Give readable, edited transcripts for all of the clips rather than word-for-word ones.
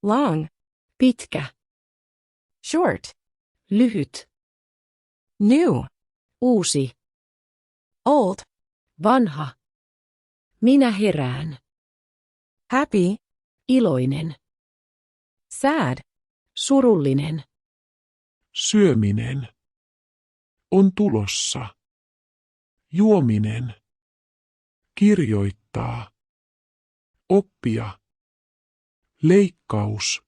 Long, pitkä. Short, lyhyt. New, uusi. Old, vanha. Minä herään. Happy, iloinen. Sad, surullinen. Syöminen. On tulossa. Juominen. Kirjoittaa. Oppia. Leikkaus.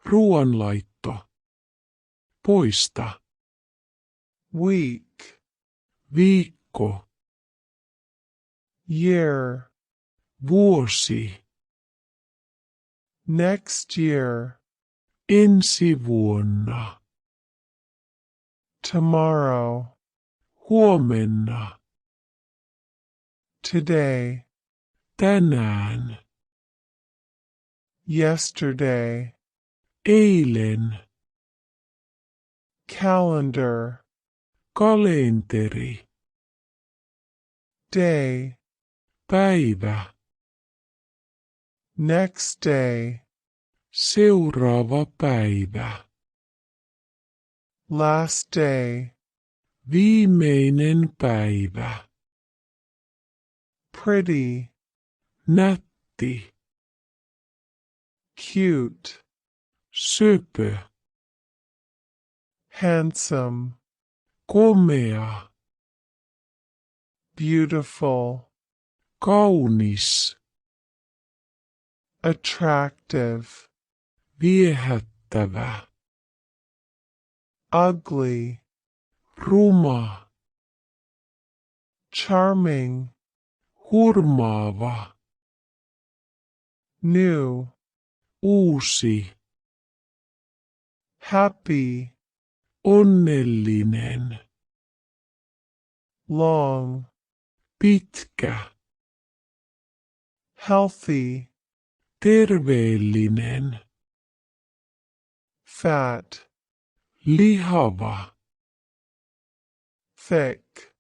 Ruoanlaitto. Poista. Week. Viikko. Year. Vuosi. Next year. Ensi vuonna. Tomorrow. Huomenna. Today. Tänään. Yesterday. Eilen. Calendar. Kalenteri. Day. Päivä. Next day. Seuraava päivä. Last day. Viimeinen päivä. Pretty. Nätti. Cute. Söpö. Handsome. Komea. Beautiful. Kaunis. Attractive. Viehättävä. Ugly. Ruma. Charming. Hurmaava. New. Uusi. Happy. Onnellinen. Long. Pitkä. Healthy. Terveellinen. Fat. Lihava. Thick.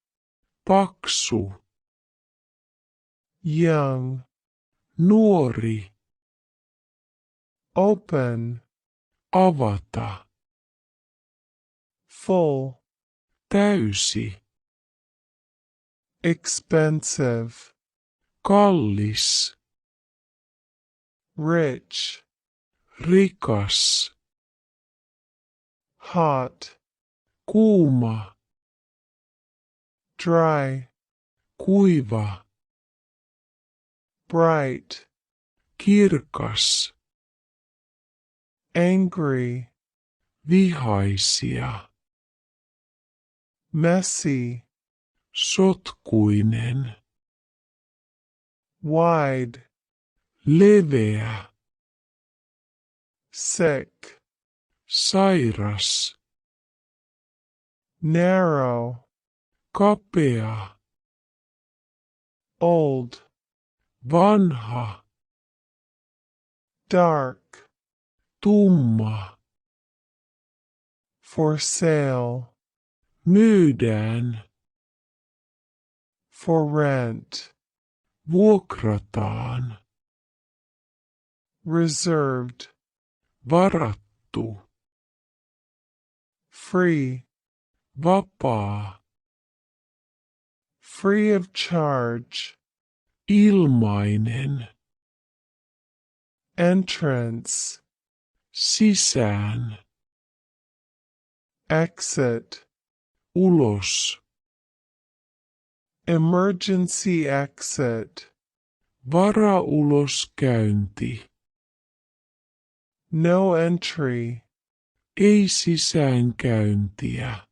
Paksu. Young. Nuori. Open. Avata. Full. Täysi. Expensive. Kallis. Rich. Rikas. Hot. Kuuma. Dry. Kuiva. Bright. Kirkas. Angry. Vihaisia. Messy. Sotkuinen. Wide. Leveä. Sick. Sairas. Narrow. Kapea. Old. Vanha. Dark. Tumma. For sale. Myydään. For rent. Vuokrataan. Reserved. Varattu. Free. Vapaa. Free of charge. Ilmainen. Entrance. Sisään. Exit. Ulos. Emergency exit. Varauloskäynti. No entry. Ei sisäänkäyntiä.